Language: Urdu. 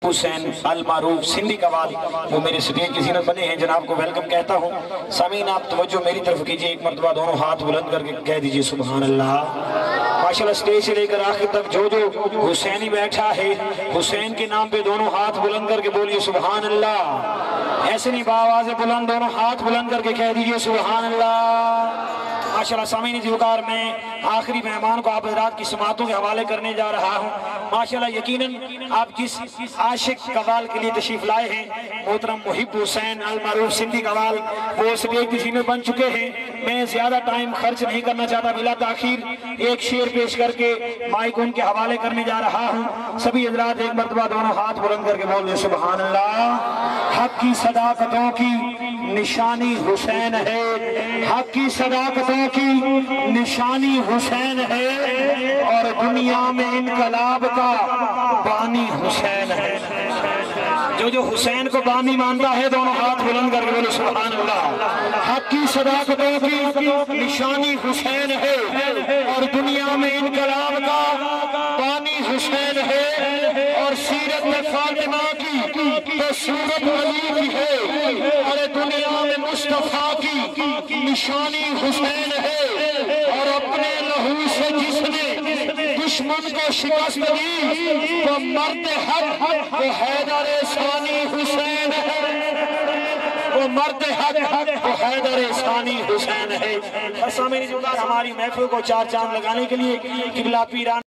حسین المعروف سندھی قوال وہ میرے سٹیج کی زینت بنے ہیں، جناب کو ویلکم کہتا ہوں۔ سامعین آپ توجہ میری طرف کیجئے، ایک مرتبہ دونوں ہاتھ بلند کر کے کہہ دیجئے سبحان اللہ۔ ماشاءاللہ سٹیج سے لے کر آخر تک جو حسینی بیٹھا ہے، حسین کے نام پہ دونوں ہاتھ بلند کر کے بولیے سبحان اللہ۔ ایسے نہیں باآواز بلند، دونوں ہاتھ بلند کر کے کہہ دیجئے سبحان اللہ۔ ماشاءاللہ سامعین جوکار میں آخری مہمان کو آپ حضرات کی سماعتوں کے حوالے کرنے جا رہا ہوں۔ ماشاءاللہ یقیناً آپ جس عاشق قوال کے لیے تشریف لائے ہیں، محترم محب حسین المعروف سندھی قوال، وہ سٹیج کی زینت بن چکے ہیں۔ میں زیادہ ٹائم خرچ نہیں کرنا چاہتا، بلا تاخیر ایک شعر پیش کر کے مائک ان کے حوالے کرنے جا رہا ہوں۔ سبھی حضرات ایک مرتبہ دونوں ہاتھ بلند کر کے بول دیں سبحان اللہ۔ حق کی صداقتوں کی نشانی حسین ہے، حق کی صداقتوں کی نشانی حسین ہے، اور دنیا میں انقلاب کا بانی حسین ہے۔ جو حسین کو بانی مانتا ہے دونوں ہاتھ بلند کر کے بولے سبحان اللہ۔ حق کی صداقتوں کی نشانی حسین ہے، اور دنیا میں انقلاب کا بانی حسین ہے، اور سیرت فاطمہ کی تو صورت علی کی ہے، اور دنیا میں مصطفیٰ کی نشانی حسین ہے، اور اپنے لہو سے جس نے دشمن کو شکست دی وہ مرد حق وہ حیدر ثانی حسین ہے، وہ مرد حق وہ حیدر ثانی حسین ہے۔ سامعین جوکار ہماری محفل کو چار چاند لگانے کے لیے قبلہ پیران